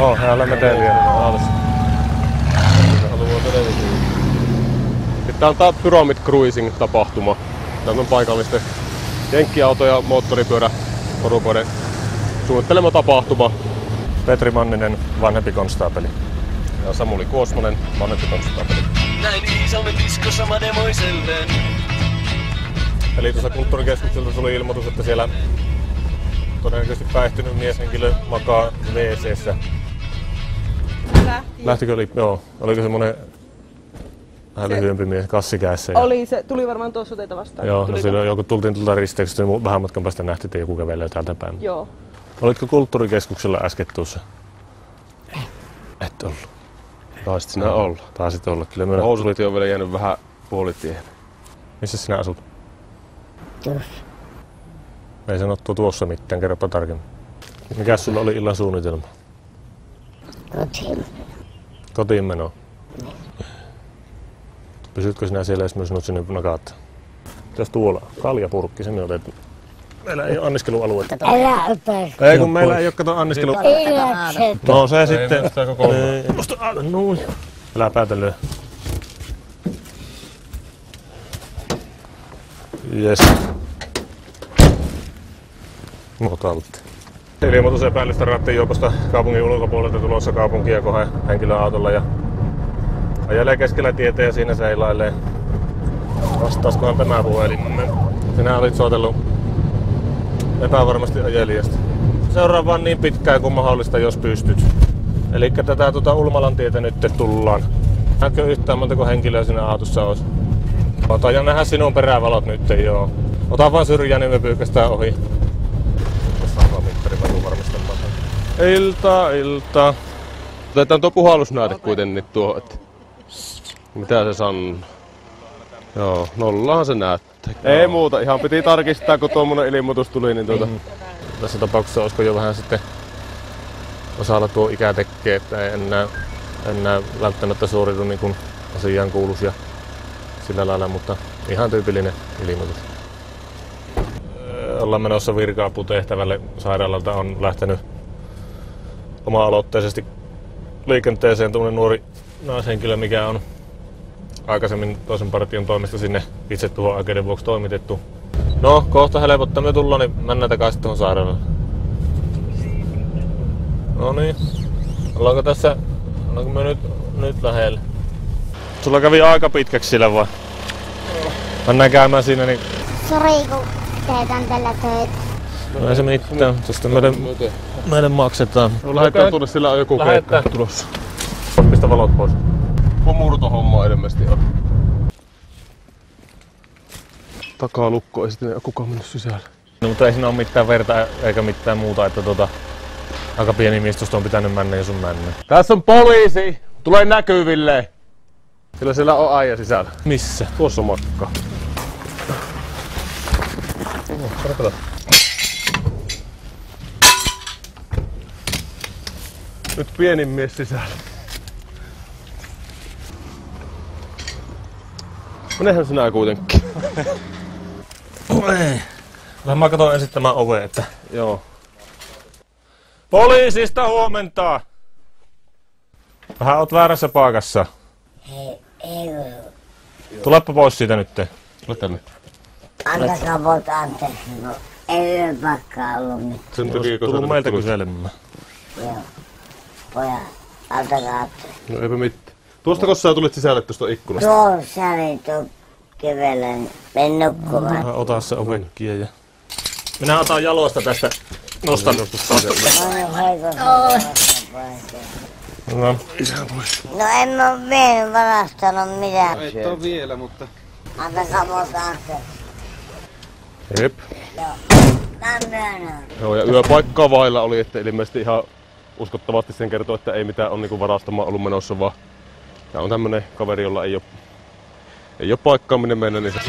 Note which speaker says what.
Speaker 1: Oho, täällä meteliä alas. Tää on tää Pyramid Cruising-tapahtuma. Tää on paikallisten jenkkiauto- ja moottoripyöräporukoiden suunnittelema tapahtuma. Petri Manninen, vanhempi konstaapeli. Ja Samuli Kuosmanen, vanhempi konstaapeli.
Speaker 2: Näin Iisalmen diskossa mademoisellen.
Speaker 1: Eli tuossa kulttuurikeskukselta tuli ilmoitus, että siellä todennäköisesti päihtynyt mieshenkilö makaa WC:ssä. Lähtikö oli? Joo. Oliko semmonen vähän lyhyempi mies kassikäessä?
Speaker 3: Oli, se tuli varmaan tuossa teitä vastaan.
Speaker 1: Joo, no silloin joku tultiin tuolta risteyksestä, vähän matkan päästä nähtiin, että joku kävelee täältä päin.
Speaker 3: Joo.
Speaker 1: Olitko kulttuurikeskuksella äsken tuossa? Et ollut. Taisit sinä olla. Taisit olla. Kyllä meidän housulit on vielä jäänyt vähän puolitiehen. Missä sinä asut?
Speaker 4: Tuossa.
Speaker 1: Ei sanottu tuossa mitään, kerropa tarkemmin. Mikäs sulla oli illan suunnitelma?
Speaker 4: Kotiin.
Speaker 1: Kotiin meno. Pysytkö sinä siellä, jos mä sinut sinne nakaattaa? Mitäs tuolla? Kaljapurkki, se me otettu. Meillä ei ole anniskelualueita.
Speaker 4: Älä ota.
Speaker 1: Ei kun meillä ei ole kato anniskelu.
Speaker 4: Ei lapset.
Speaker 1: No se sitten.
Speaker 3: Ei,
Speaker 1: Noin. Älä päätä lyö. Jes. Otaltti. Ilmoitus epäilystä rattijuoposta kaupungin ulkopuolelta tulossa kaupunkia kohden henkilöautolla ja ajelee keskellä tietä ja siinä seilailee. Vastauskohan tämä puhelimme. Sinä olit soitellut epävarmasti ajelijasta. Seuraa vaan niin pitkään kuin mahdollista, jos pystyt. Elikkä tätä Ulmalan tietä nyt tullaan. Näkö yhtään montako henkilöä siinä autossa olisi? Ota ja nähdä sinun perävalot nyt, joo. Ota vaan syrjään, niin me pyykästään ohi. Ilta. Otetaan tuo puhallusnäyte kuitenkin tuohon, että mitä se sanoo. Joo, nollahan se näyttää. Ei muuta, ihan piti tarkistaa, kun tuommoinen ilmoitus tuli, niin tässä tapauksessa olisiko jo vähän sitten osalla tuo ikä tekee, että ei enää välttämättä suoritu niin kuin asiaan kuuluisi ja sillä lailla, mutta ihan tyypillinen ilmoitus. Ollaan menossa virka-aputehtävälle. Sairaalalta on lähtenyt oma-aloitteisesti liikenteeseen tuommoinen nuori naishenkilö, mikä on aikaisemmin toisen partion toimesta sinne itsetuhoaikeiden vuoksi toimitettu. No, kohta helpottaa me tullaan, niin mennään takaisin tuohon sairaalalle. No niin. Ollaanko me nyt lähellä? Sulla kävi aika pitkäksi sillä vai? Mennään käymään siinä niin...
Speaker 4: Sori kun teetän tällä töitä.
Speaker 1: No ei se mitään, tästä meille maksetaan. Lähdetään tuonne, sillä on joku keikka tulossa. Mistä valot pois? Murtohomma ilmeisesti on. Takalukko, ei sitten kukaan mennyt sisälle. No, mutta ei siinä ole mitään verta eikä mitään muuta, että aika pieni mistosta on pitänyt mennä ja sun mennä. Tässä on poliisi! Tule näkyville! Sillä siellä on aija sisällä. Missä? Tuossa makka. Katsotaan. Nyt pienin mies sisällä. Menehän sinä kuitenkin. Mä katson ensin tämän oven, että joo. Poliisista huomenta! Vähän oot väärässä paikassa.
Speaker 4: Ei.
Speaker 1: Tulepa pois siitä nyt. Tule tänne.
Speaker 4: Antakaa voit anteeksi. No, ei yöpakkaa ollut mitään.
Speaker 1: Sen takia tullut meiltä kyselemään.
Speaker 4: Joo. Pojat, antakaa anteeksi.
Speaker 1: No eipä mitään. Tuostako sä tulit sisälle tuosta ikkunasta?
Speaker 4: Tuossa oli tuo kevelen. Men nukkumaan.
Speaker 1: Ota se ovekkia ja... Minä otan jaloista tästä. Nostan. No, isä pois.
Speaker 4: No en mä oo vielä varastanut mitään.
Speaker 5: Et oo vielä, mutta...
Speaker 4: Antakaa voit anteeksi.
Speaker 1: Jep.
Speaker 4: Joo. Mä myönnän.
Speaker 1: Joo, ja yöpaikkaa vailla oli, että ilmeisesti ihan uskottavasti sen kertoo, että ei mitään on niinku varastamaan ollut menossa, vaan tää on tämmönen kaveri, jolla ei oo paikkaa minne mennä, niin se...